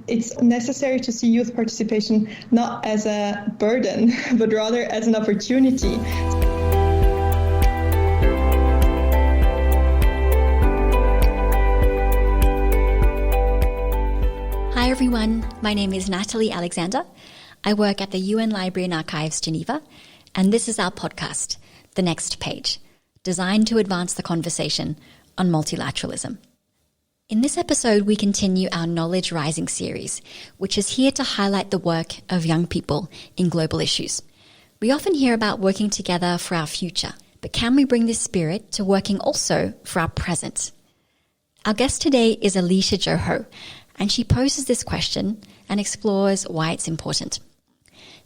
it's necessary to see youth participation not as a burden, but rather as an opportunity. Hi everyone, my name is Natalie Alexander. I work at the UN Library and Archives, Geneva, and this is our podcast, The Next Page, designed to advance the conversation on multilateralism. In this episode, we continue our Knowledge Rising series, which is here to highlight the work of young people in global issues. We often hear about working together for our future, but can we bring this spirit to working also for our present? Our guest today is Alicia Joho, and she poses this question and explores why it's important.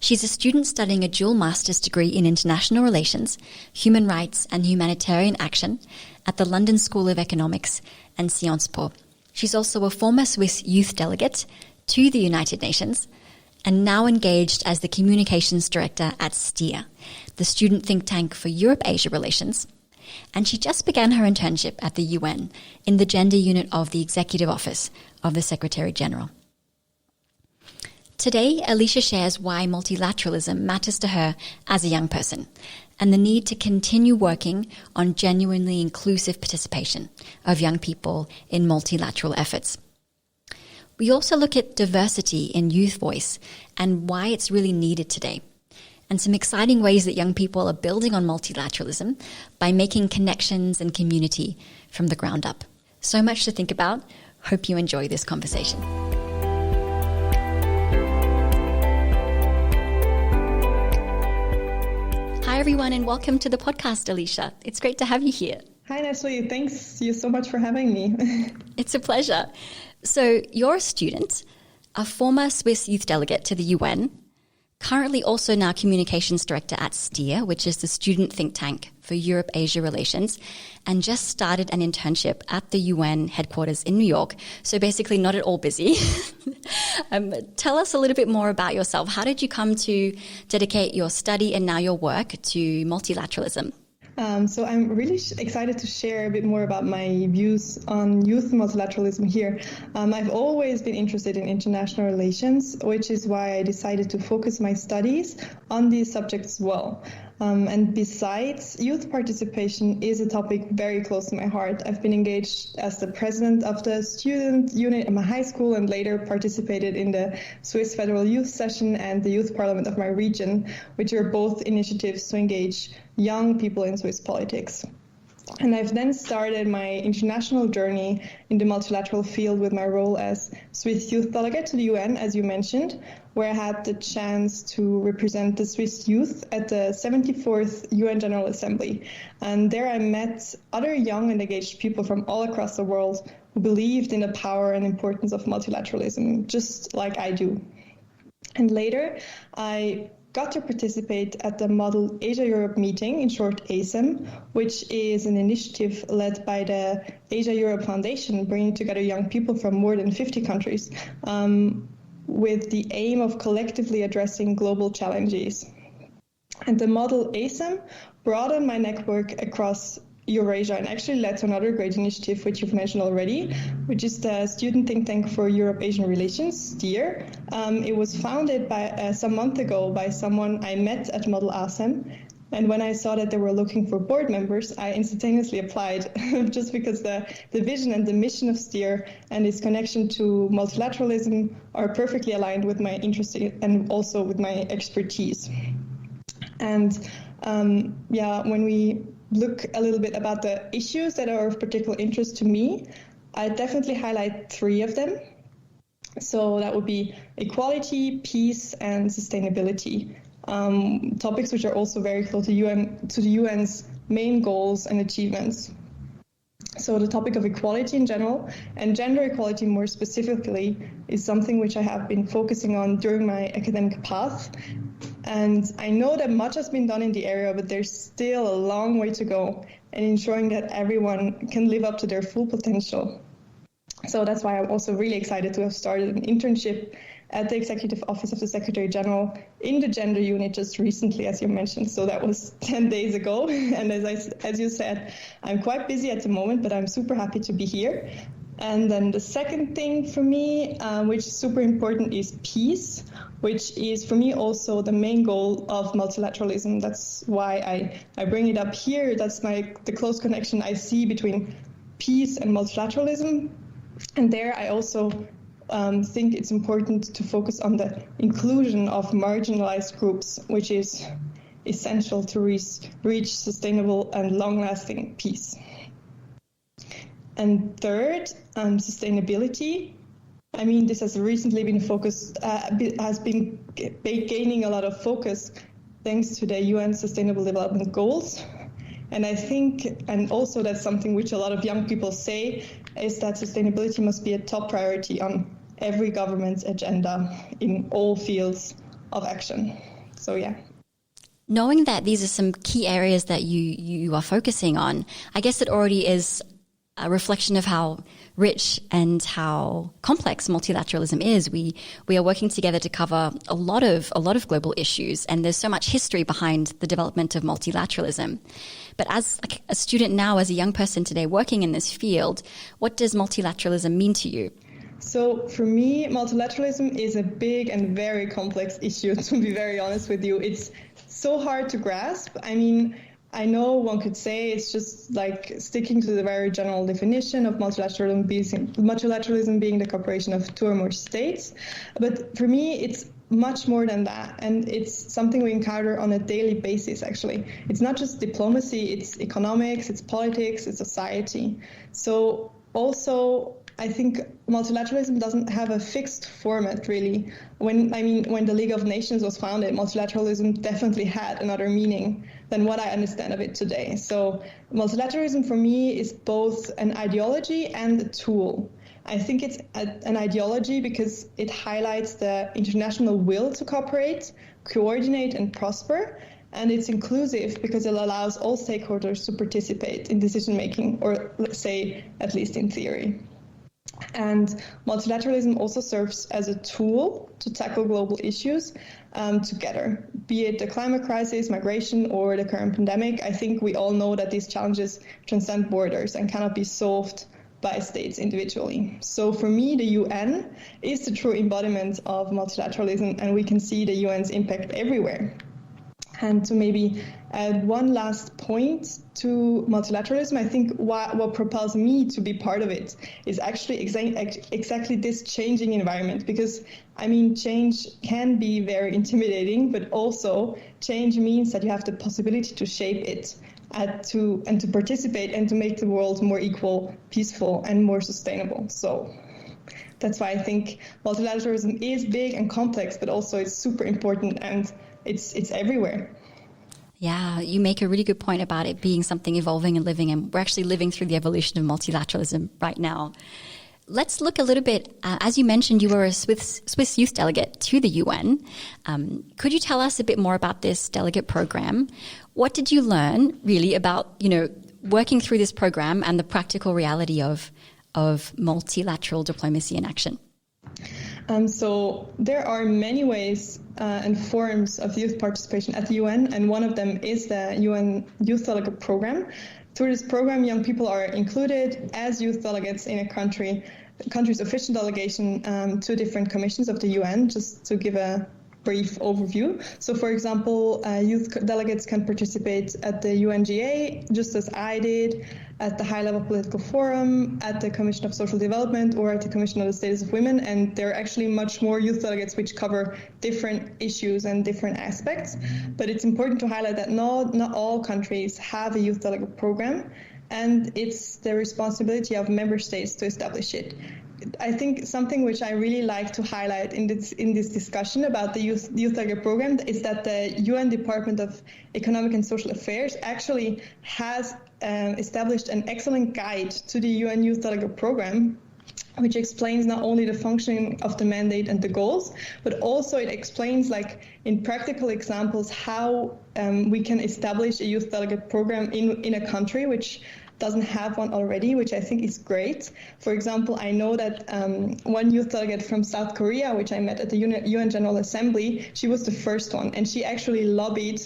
She's a student studying a dual master's degree in international relations, human rights and humanitarian action at the London School of Economics and Sciences Po. She's also a former Swiss youth delegate to the United Nations and now engaged as the communications director at STEAR, the student think tank for Europe-Asia relations. And she just began her internship at the UN in the gender unit of the Executive Office of the Secretary General. Today, Alicia shares why multilateralism matters to her as a young person and the need to continue working on genuinely inclusive participation of young people in multilateral efforts. We also look at diversity in youth voice and why it's really needed today, and some exciting ways that young people are building on multilateralism by making connections and community from the ground up. So much to think about. Hope you enjoy this conversation. Hi, everyone, and welcome to the podcast, Alicia. It's great to have you here. Hi, Natalie. Thanks you so much for having me. It's a pleasure. So you're a student, a former Swiss youth delegate to the UN, currently also now communications director at STEAR, which is the student think tank for Europe-Asia relations, and just started an internship at the UN headquarters in New York. So basically not at all busy. Tell us a little bit more about yourself. How did you come to dedicate your study and now your work to multilateralism? So I'm really excited to share a bit more about my views on youth multilateralism here. I've always been interested in international relations, which is why I decided to focus my studies on these subjects as well. And besides, youth participation is a topic very close to my heart. I've been engaged as the president of the student unit in my high school and later participated in the Swiss Federal Youth Session and the Youth Parliament of my region, which are both initiatives to engage young people in Swiss politics. And I've then started my international journey in the multilateral field with my role as Swiss youth delegate to the UN, as you mentioned, where I had the chance to represent the Swiss youth at the 74th UN General Assembly. And there I met other young and engaged people from all across the world who believed in the power and importance of multilateralism, just like I do. And later, I got to participate at the Model Asia-Europe meeting, in short ASEM, which is an initiative led by the Asia-Europe Foundation, bringing together young people from more than 50 countries with the aim of collectively addressing global challenges. And the Model ASEM broadened my network across Eurasia and actually led to another great initiative, which you've mentioned already, which is the Student Think Tank for Europe-Asian Relations, STEAR. It was founded by some month ago by someone I met at Model ASEM. And when I saw that they were looking for board members, I instantaneously applied just because the vision and the mission of STEAR and its connection to multilateralism are perfectly aligned with my interest and also with my expertise. And when we look a little bit about the issues that are of particular interest to me, I definitely highlight three of them. So that would be equality, peace, and sustainability. Topics which are also very close to the UN's main goals and achievements. So the topic of equality in general and gender equality more specifically is something which I have been focusing on during my academic path. And I know that much has been done in the area, but there's still a long way to go in ensuring that everyone can live up to their full potential. So that's why I'm also really excited to have started an internship at the Executive Office of the Secretary General in the gender unit just recently, as you mentioned. So that was 10 days ago. And as you said, I'm quite busy at the moment, but I'm super happy to be here. And then the second thing for me, which is super important, is peace, which is for me also the main goal of multilateralism. That's why I bring it up here. That's the close connection I see between peace and multilateralism. And there I also think it's important to focus on the inclusion of marginalized groups, which is essential to reach sustainable and long-lasting peace. And third, sustainability. I mean, this has recently been has been gaining a lot of focus thanks to the UN Sustainable Development Goals. And I think, and also that's something which a lot of young people say, is that sustainability must be a top priority on every government's agenda in all fields of action. So, yeah. Knowing that these are some key areas that you are focusing on, I guess it already is a reflection of how rich and how complex multilateralism is. We are working together to cover a lot of global issues, and there's so much history behind the development of multilateralism. But as a student now, as a young person today working in this field, what does multilateralism mean to you? So for me, multilateralism is a big and very complex issue, to be very honest with you. It's so hard to grasp. I mean, I know one could say it's just like sticking to the very general definition of multilateralism being the cooperation of two or more states. But for me, it's much more than that. And it's something we encounter on a daily basis, actually. It's not just diplomacy, it's economics, it's politics, it's society. So also, I think multilateralism doesn't have a fixed format, really. When the League of Nations was founded, multilateralism definitely had another meaning than what I understand of it today. So multilateralism for me is both an ideology and a tool. I think it's an ideology because it highlights the international will to cooperate, coordinate, and prosper. And it's inclusive because it allows all stakeholders to participate in decision-making, or let's say, at least in theory. And multilateralism also serves as a tool to tackle global issues together, be it the climate crisis, migration, or the current pandemic. I think we all know that these challenges transcend borders and cannot be solved by states individually. So for me, the UN is the true embodiment of multilateralism, and we can see the UN's impact everywhere. And to maybe add one last point to multilateralism, I think what propels me to be part of it is actually exactly this changing environment. Because, I mean, change can be very intimidating, but also change means that you have the possibility to shape it and to participate and to make the world more equal, peaceful, and more sustainable. So that's why I think multilateralism is big and complex, but also it's super important and it's everywhere. Yeah, you make a really good point about it being something evolving and living, and we're actually living through the evolution of multilateralism right now. Let's look a little bit, as you mentioned, you were a Swiss youth delegate to the UN. Could you tell us a bit more about this delegate program? What did you learn really about, working through this program and the practical reality of multilateral diplomacy in action? So there are many ways and forms of youth participation at the UN, and one of them is the UN Youth Delegate Program. Through this program, young people are included as youth delegates in a country's official delegation to different commissions of the UN, just to give a brief overview. So, for example, youth delegates can participate at the UNGA, just as I did, at the High-Level Political Forum, at the Commission of Social Development, or at the Commission on the Status of Women. And there are actually much more youth delegates which cover different issues and different aspects. But it's important to highlight that not all countries have a youth delegate program, and it's the responsibility of member states to establish it. I think something which I really like to highlight in this discussion about the youth delegate program is that the UN Department of Economic and Social Affairs actually has established an excellent guide to the UN Youth Delegate Program, which explains not only the functioning of the mandate and the goals, but also it explains, like in practical examples, how we can establish a youth delegate program in a country which doesn't have one already, which I think is great. For example, I know that one youth delegate from South Korea, which I met at the UN General Assembly, she was the first one, and she actually lobbied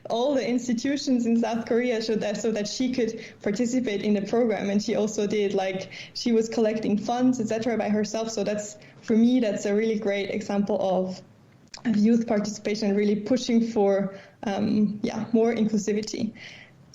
all the institutions in South Korea so that she could participate in the program. And she also did, like, she was collecting funds, etc. by herself. So for me, that's a really great example of youth participation, really pushing for more inclusivity.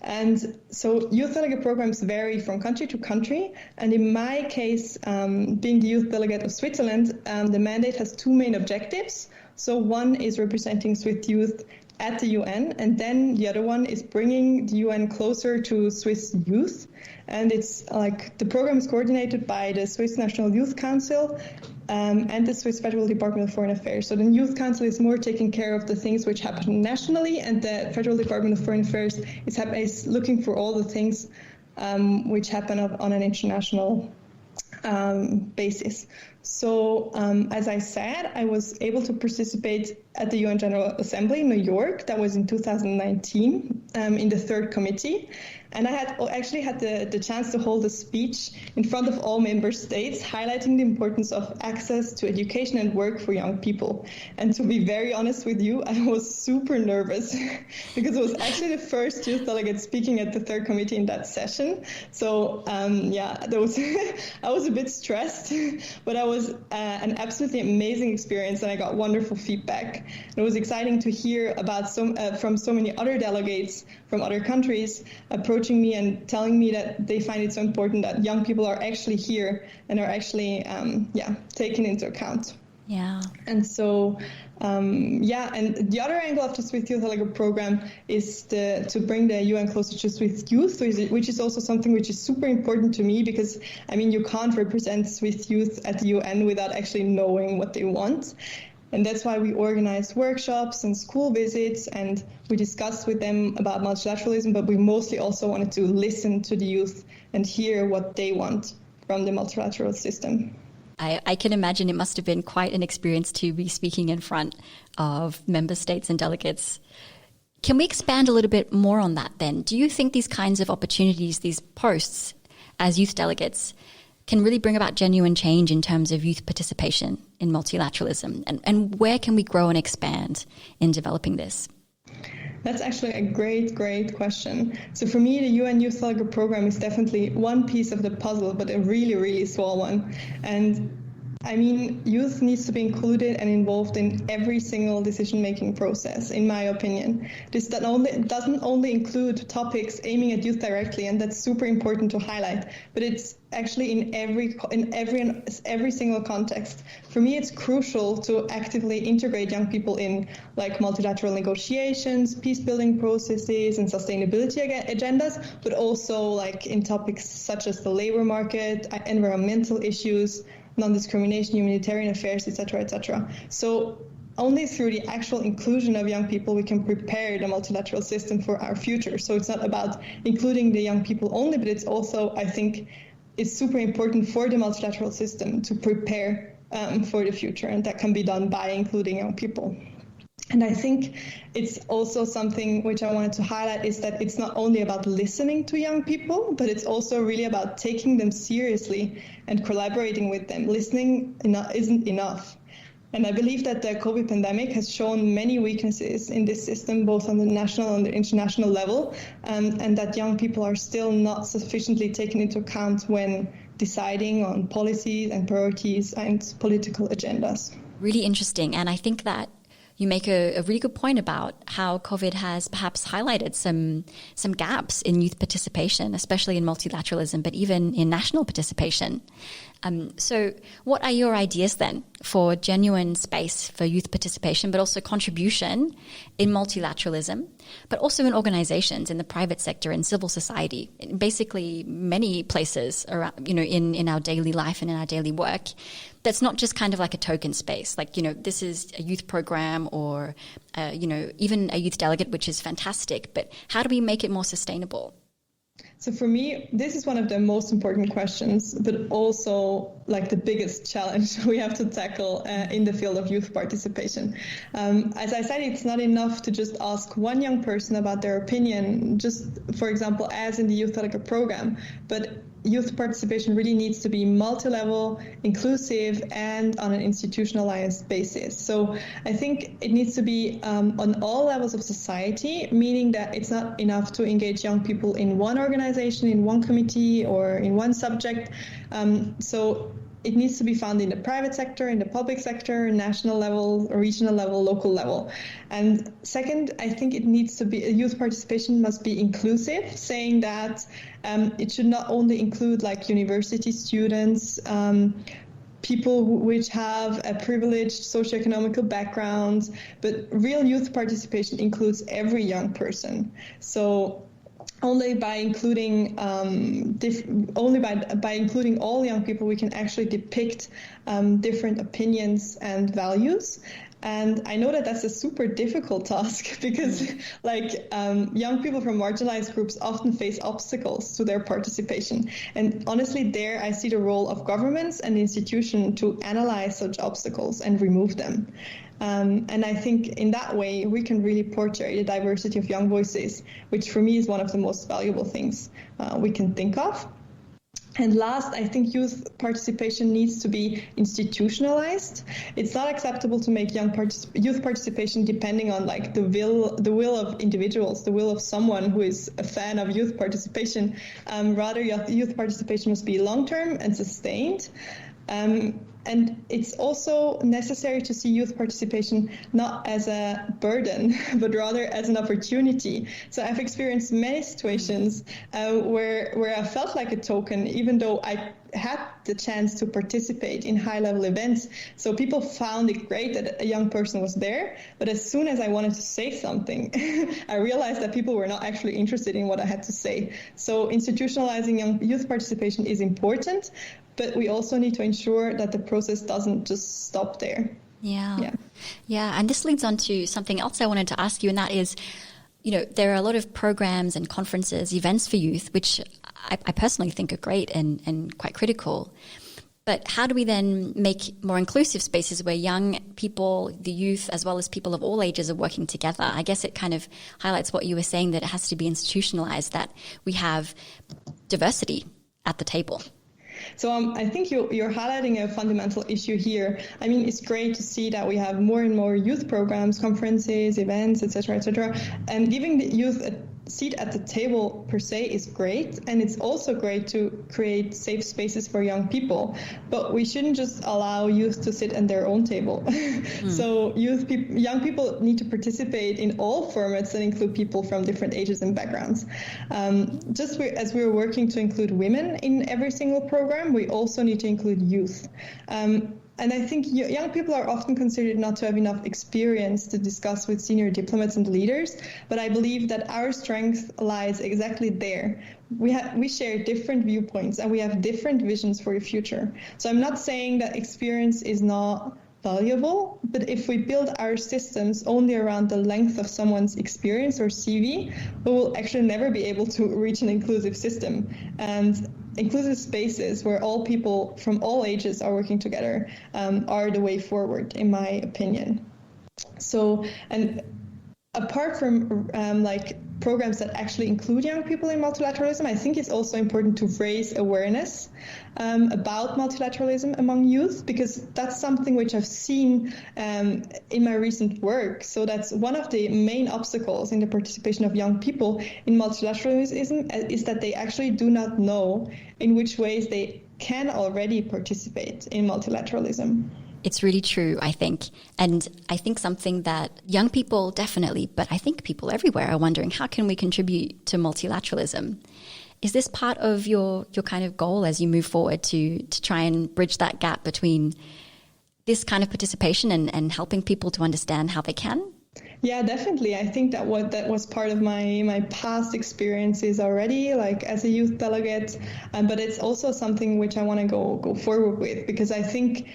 And so youth delegate programs vary from country to country. And in my case, being the youth delegate of Switzerland, the mandate has two main objectives. So one is representing Swiss youth at the UN, and then the other one is bringing the UN closer to Swiss youth. And it's like the program is coordinated by the Swiss National Youth Council and the Swiss Federal Department of Foreign Affairs. So the Youth Council is more taking care of the things which happen nationally, and the Federal Department of Foreign Affairs is looking for all the things which happen on an international basis. So as I said, I was able to participate at the UN General Assembly in New York. That was in 2019 in the third committee. And I had actually had the chance to hold a speech in front of all member states, highlighting the importance of access to education and work for young people. And to be very honest with you, I was super nervous because it was actually the first youth delegate speaking at the third committee in that session. So I was a bit stressed, but it was an absolutely amazing experience, and I got wonderful feedback. And it was exciting to hear about from so many other delegates from other countries approaching me and telling me that they find it so important that young people are actually here and are actually taken into account. Yeah. And so, and the other angle of the Swiss Youth Delegate Program is to bring the UN closer to Swiss youth, which is also something which is super important to me because, I mean, you can't represent Swiss youth at the UN without actually knowing what they want. And that's why we organize workshops and school visits, and we discussed with them about multilateralism, but we mostly also wanted to listen to the youth and hear what they want from the multilateral system. I can imagine it must have been quite an experience to be speaking in front of member states and delegates. Can we expand a little bit more on that then? Do you think these kinds of opportunities, these posts as youth delegates, can really bring about genuine change in terms of youth participation in multilateralism? And where can we grow and expand in developing this? That's actually a great question. So for me, the UN Youth Delegate Program is definitely one piece of the puzzle, but a really, really small one. And I mean, youth needs to be included and involved in every single decision-making process, in my opinion. This doesn't only include topics aiming at youth directly, and that's super important to highlight, but it's actually in every single context. For me, it's crucial to actively integrate young people in like multilateral negotiations, peace-building processes, and sustainability agendas, but also like in topics such as the labor market, environmental issues, non-discrimination, humanitarian affairs, etc., etc. So only through the actual inclusion of young people we can prepare the multilateral system for our future. So it's not about including the young people only, but it's also, I think, it's super important for the multilateral system to prepare for the future, and that can be done by including young people. And I think it's also something which I wanted to highlight is that it's not only about listening to young people, but it's also really about taking them seriously and collaborating with them. Listening isn't enough. And I believe that the COVID pandemic has shown many weaknesses in this system, both on the national and the international level, and that young people are still not sufficiently taken into account when deciding on policies and priorities and political agendas. Really interesting. And I think that you make a really good point about how COVID has perhaps highlighted some gaps in youth participation, especially in multilateralism, but even in national participation. So what are your ideas then for genuine space for youth participation, but also contribution in multilateralism, but also in organizations, in the private sector, in civil society, in basically many places around, in our daily life and in our daily work? That's not just kind of like a token space, like, this is a youth program or, even a youth delegate, which is fantastic. But how do we make it more sustainable? So for me, this is one of the most important questions, but also like the biggest challenge we have to tackle in the field of youth participation. As I said, it's not enough to just ask one young person about their opinion, just, for example, as in the Youth Delegate Program, but youth participation really needs to be multi-level, inclusive, and on an institutionalized basis. So I think it needs to be on all levels of society, meaning that it's not enough to engage young people in one organization, in one committee, or in one subject. So it needs to be found in the private sector, in the public sector, national level, regional level, local level. And second, I think it needs to be, youth participation must be inclusive, saying that it should not only include like university students, people which have a privileged socioeconomical background, but real youth participation includes every young person. So only by including by including all young people, we can actually depict different opinions and values. And I know that that's a super difficult task because young people from marginalized groups often face obstacles to their participation. And honestly, there I see the role of governments and institutions to analyze such obstacles and remove them. And I think in that way, we can really portray the diversity of young voices, which for me is one of the most valuable things we can think of. And last, I think youth participation needs to be institutionalized. It's not acceptable to make youth participation depending on like the will of individuals, the will of someone who is a fan of youth participation. Rather, youth participation must be long-term and sustained. And it's also necessary to see youth participation not as a burden, but rather as an opportunity. So I've experienced many situations where I felt like a token, even though I had the chance to participate in high-level events. So people found it great that a young person was there. But as soon as I wanted to say something, I realized that people were not actually interested in what I had to say. So institutionalizing young youth participation is important, but we also need to ensure that the process doesn't just stop there. Yeah. And this leads on to something else I wanted to ask you, and that is, you know, there are a lot of programs and conferences, events for youth, which I personally think are great and quite critical. But how do we then make more inclusive spaces where young people, the youth, as well as people of all ages are working together? I guess it kind of highlights what you were saying, that it has to be institutionalized, that we have diversity at the table. So I think you're highlighting a fundamental issue here. I mean, it's great to see that we have more and more youth programs, conferences, events, etc., and giving the youth a seat at the table per se is great, and it's also great to create safe spaces for young people. But we shouldn't just allow youth to sit at their own table. So young people need to participate in all formats that include people from different ages and backgrounds. As we're working to include women in every single program, we also need to include youth. And I think young people are often considered not to have enough experience to discuss with senior diplomats and leaders, but I believe that our strength lies exactly there. We share different viewpoints and we have different visions for the future. So I'm not saying that experience is not valuable, but if we build our systems only around the length of someone's experience or CV, we will actually never be able to reach an inclusive system. And inclusive spaces where all people from all ages are working together are the way forward, in my opinion. So, and apart from programs that actually include young people in multilateralism, I think it's also important to raise awareness about multilateralism among youth, because that's something which I've seen in my recent work. So that's one of the main obstacles in the participation of young people in multilateralism is that they actually do not know in which ways they can already participate in multilateralism. It's really true, I think. And I think something that young people definitely, but I think people everywhere are wondering, how can we contribute to multilateralism? Is this part of your kind of goal as you move forward to try and bridge that gap between this kind of participation and helping people to understand how they can? Yeah, definitely. I think that was part of my past experiences already, like as a youth delegate. But it's also something which I want to go forward with, because I think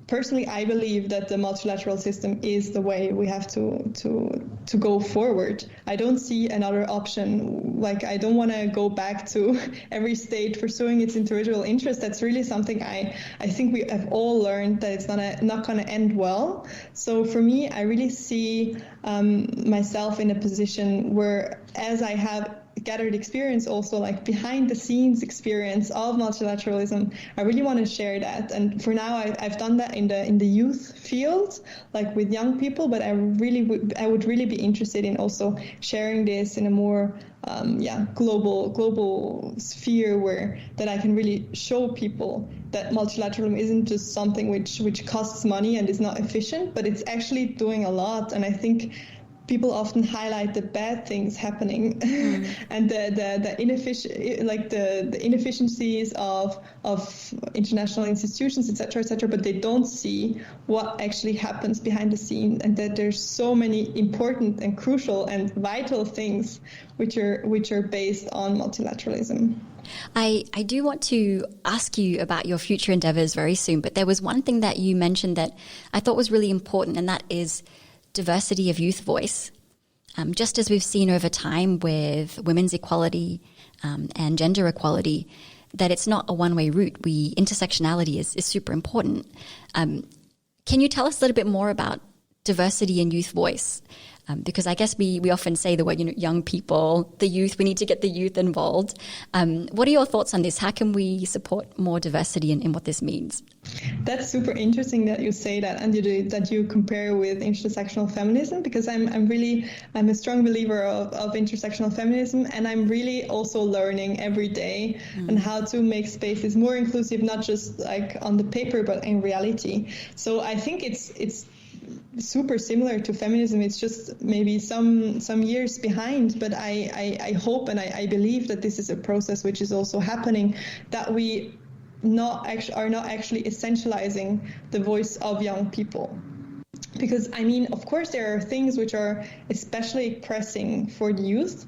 personally, I believe that the multilateral system is the way we have to go forward. I don't see another option. Like, I don't want to go back to every state pursuing its individual interest. That's really something I think we have all learned that it's not going to end well. So for me, I really see myself in a position where, as I have gathered experience, also like behind the scenes experience of multilateralism, I really want to share that. And for now, I've done that in the youth field, like with young people, but I would really be interested in also sharing this in a more global sphere, where that I can really show people that multilateralism isn't just something which costs money and is not efficient, but it's actually doing a lot. And I think people often highlight the bad things happening and the inefficiencies of international institutions, etc., but they don't see what actually happens behind the scenes, and that there's so many important and crucial and vital things which are based on multilateralism. I do want to ask you about your future endeavors very soon, but there was one thing that you mentioned that I thought was really important, and that is diversity of youth voice. Just as we've seen over time with women's equality and gender equality, that it's not a one-way route. Intersectionality is super important. Can you tell us a little bit more about diversity in youth voice? Because I guess we often say the word, young people, the youth, we need to get the youth involved. What are your thoughts on this? How can we support more diversity in what this means? That's super interesting that you say that, and that you compare with intersectional feminism, because I'm a strong believer of intersectional feminism, and I'm really also learning every day on how to make spaces more inclusive, not just like on the paper, but in reality. So I think it's super similar to feminism. It's just maybe some years behind, but I hope and I believe that this is a process which is also happening, that we are not actually essentializing the voice of young people. Because, of course, there are things which are especially pressing for the youth.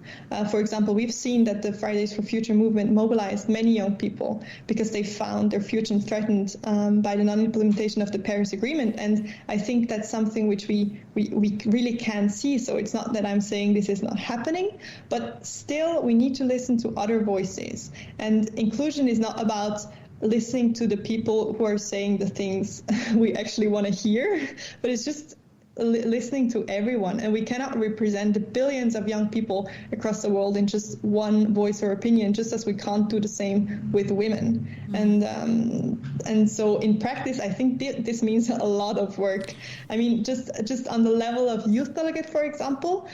For example, we've seen that the Fridays for Future movement mobilized many young people because they found their future threatened by the non-implementation of the Paris Agreement. And I think that's something which we really can see. So it's not that I'm saying this is not happening, but still we need to listen to other voices. And inclusion is not about listening to the people who are saying the things we actually want to hear, but it's just listening to everyone. And we cannot represent the billions of young people across the world in just one voice or opinion, just as we can't do the same with women. And so in practice, I think this means a lot of work. Just on the level of youth delegate, for example,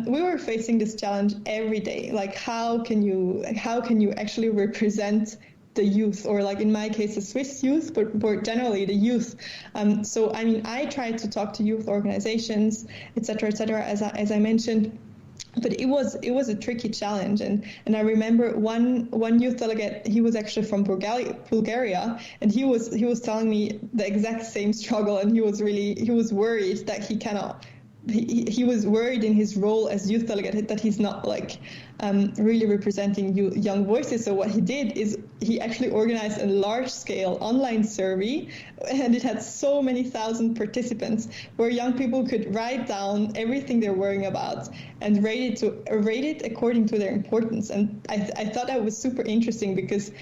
we were facing this challenge every day. Like, how can you actually represent the youth, or like in my case, the Swiss youth, but more generally the youth. So I tried to talk to youth organizations, etc., as I mentioned, but it was a tricky challenge. And I remember one youth delegate, he was actually from Bulgaria, and he was telling me the exact same struggle, and he was worried that he cannot. He was worried in his role as youth delegate that he's not really representing young voices. So what he did is he actually organized a large-scale online survey, and it had so many thousand participants, where young people could write down everything they're worrying about and rate it according to their importance. And I thought that was super interesting, because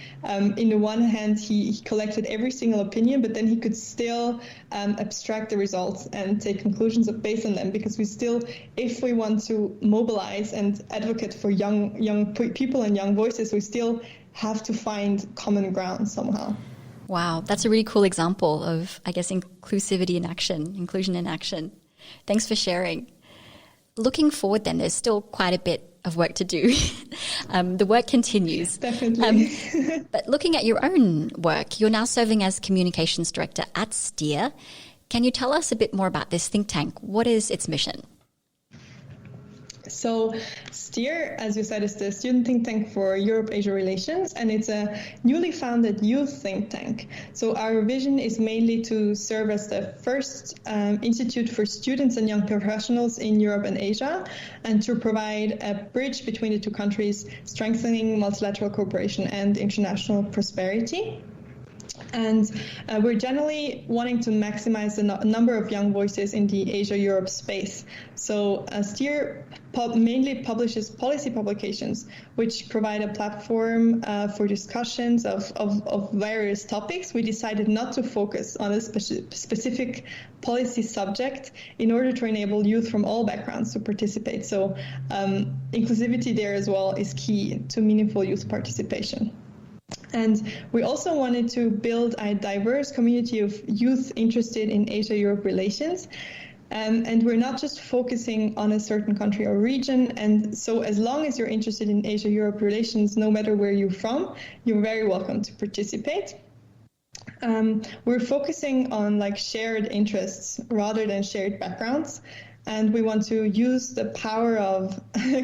in the one hand he collected every single opinion, but then he could still abstract the results and take conclusions based on them, because we still, if we want to mobilize and advocate for young people and young voices, we still have to find common ground somehow. Wow, that's a really cool example of, I guess, inclusivity in action, inclusion in action. Thanks for sharing. Looking forward then, there's still quite a bit of work to do. The work continues. Definitely. But looking at your own work, you're now serving as communications director at STEAR. Can you tell us a bit more about this think tank? What is its mission? So STEAR, as you said, is the student think tank for Europe-Asia relations, and it's a newly founded youth think tank. So our vision is mainly to serve as the first institute for students and young professionals in Europe and Asia, and to provide a bridge between the two countries, strengthening multilateral cooperation and international prosperity. And we're generally wanting to maximize the number of young voices in the Asia-Europe space. So STEAR mainly publishes policy publications, which provide a platform for discussions of various topics. We decided not to focus on a specific policy subject in order to enable youth from all backgrounds to participate. So inclusivity there as well is key to meaningful youth participation. And we also wanted to build a diverse community of youth interested in Asia-Europe relations. And we're not just focusing on a certain country or region. And so as long as you're interested in Asia-Europe relations, no matter where you're from, you're very welcome to participate. We're focusing on like shared interests rather than shared backgrounds. And we want to use the power of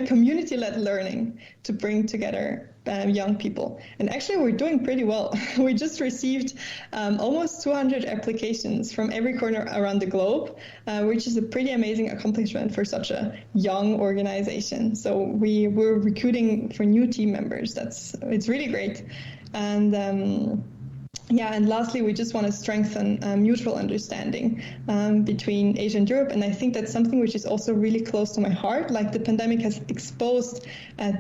community-led learning to bring together young people. And actually, we're doing pretty well. We just received almost 200 applications from every corner around the globe, which is a pretty amazing accomplishment for such a young organization. So we're recruiting for new team members. It's really great. And and lastly, we just want to strengthen mutual understanding between Asia and Europe. And I think that's something which is also really close to my heart. Like the pandemic has exposed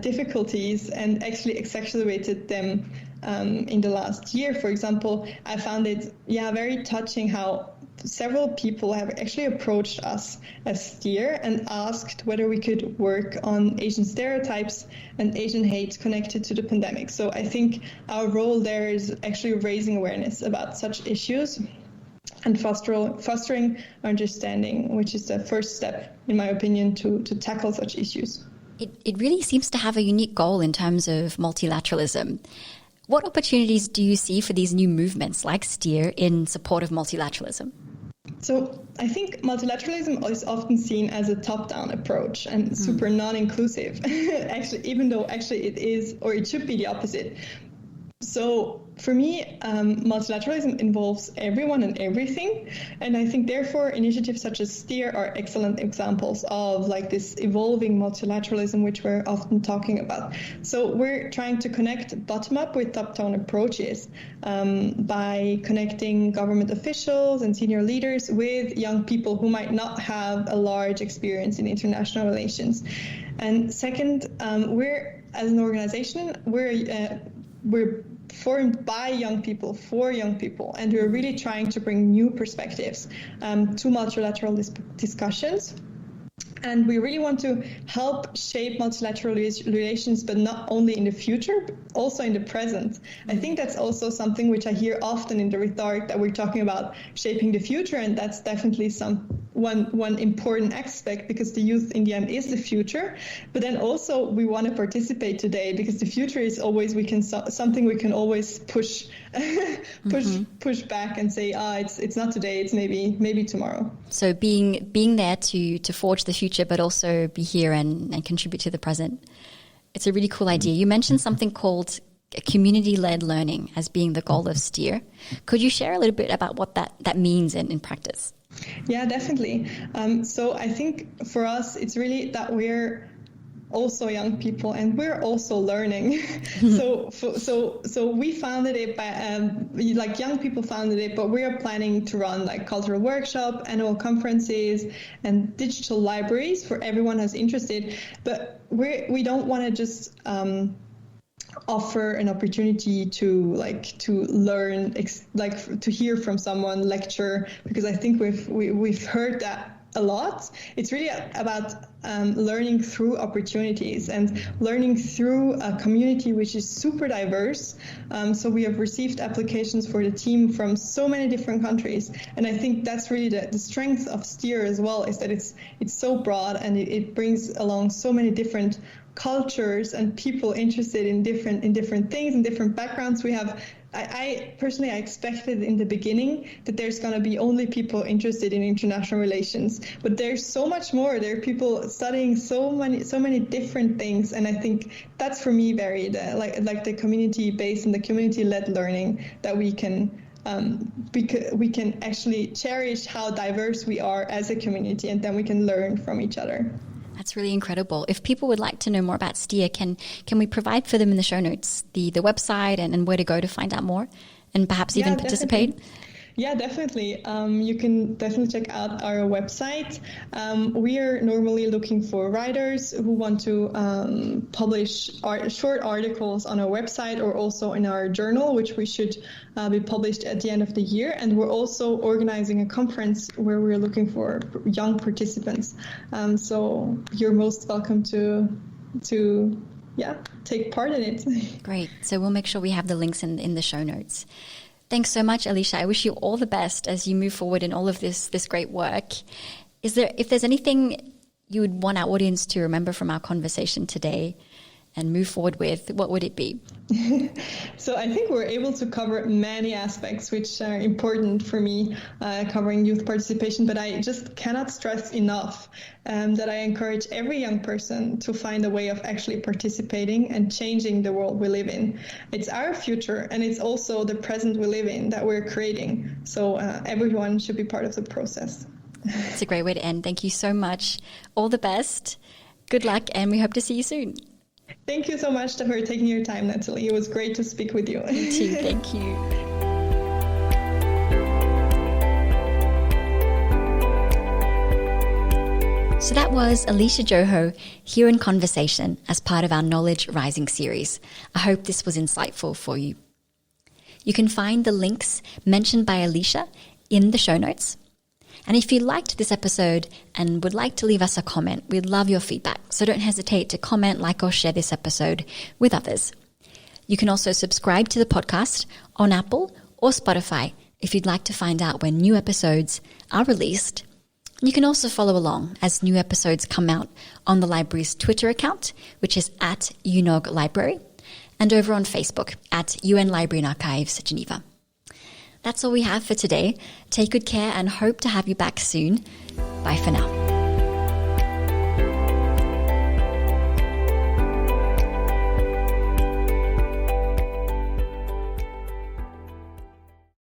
difficulties and actually exacerbated them in the last year. For example, I found it very touching how several people have actually approached us as STEAR and asked whether we could work on Asian stereotypes and Asian hate connected to the pandemic. So I think our role there is actually raising awareness about such issues and fostering understanding, which is the first step, in my opinion, to tackle such issues. It really seems to have a unique goal in terms of multilateralism. What opportunities do you see for these new movements like STEAR in support of multilateralism? So I think multilateralism is often seen as a top-down approach and super non-inclusive, actually, even though actually it is, or it should be the opposite. So for me, multilateralism involves everyone and everything. And I think, therefore, initiatives such as STEAR are excellent examples of like this evolving multilateralism, which we're often talking about. So we're trying to connect bottom-up with top-down approaches by connecting government officials and senior leaders with young people who might not have a large experience in international relations. And second, we're, as an organization, we're formed by young people, for young people, and we're really trying to bring new perspectives to multilateral discussions. And we really want to help shape multilateral relations, but not only in the future, but also in the present. I think that's also something which I hear often in the rhetoric, that we're talking about shaping the future, and that's definitely one important aspect, because the youth in the end is the future. But then also we want to participate today, because the future is always something we can always push back and say, it's not today, it's maybe tomorrow. So being there to forge the future, but also be here and contribute to the present. It's a really cool idea. You mentioned something called community-led learning as being the goal of STEAR. Could you share a little bit about what that means in practice? Yeah, definitely. So I think for us, it's really that we're also young people and we're also learning. So we founded it by young people founded it, but we are planning to run like cultural workshop, annual conferences, and digital libraries for everyone who's interested. But we don't want to just offer an opportunity to learn, to hear from someone, lecture, because I think we've heard that a lot. It's really about learning through opportunities and learning through a community which is super diverse. So we have received applications for the team from so many different countries, and I think that's really the strength of STEAR as well, is that it's so broad and it brings along so many different cultures and people interested in different things and different backgrounds. We have I personally expected in the beginning that there's going to be only people interested in international relations, but there's so much more. There are people studying so many different things, and I think that's for me very like the community-based and the community-led learning that we can actually cherish how diverse we are as a community, and then we can learn from each other. That's really incredible. If people would like to know more about STEAR, can we provide for them in the show notes the website and where to go to find out more? and perhaps even participate? Definitely. Yeah, definitely. You can definitely check out our website. We are normally looking for writers who want to publish short articles on our website or also in our journal, which we should be published at the end of the year. And we're also organizing a conference where we're looking for young participants. So you're most welcome to take part in it. Great. So we'll make sure we have the links in the show notes. Thanks so much, Alicia. I wish you all the best as you move forward in all of this great work. If there's anything you would want our audience to remember from our conversation today and move forward with, what would it be? So I think we're able to cover many aspects which are important for me, covering youth participation, but I just cannot stress enough that I encourage every young person to find a way of actually participating and changing the world we live in. It's our future, and it's also the present we live in that we're creating. So everyone should be part of the process. It's a great way to end. Thank you so much. All the best. Good luck, and we hope to see you soon. Thank you so much for taking your time, Natalie. It was great to speak with you. Me too. Thank you. So that was Alicia Joho here in conversation as part of our Knowledge Rising series. I hope this was insightful for you. You can find the links mentioned by Alicia in the show notes. And if you liked this episode and would like to leave us a comment, we'd love your feedback. So don't hesitate to comment, like, or share this episode with others. You can also subscribe to the podcast on Apple or Spotify if you'd like to find out when new episodes are released. You can also follow along as new episodes come out on the library's Twitter account, which is @UNOG Library, and over on Facebook @UN Library and Archives, Geneva. That's all we have for today. Take good care and hope to have you back soon. Bye for now.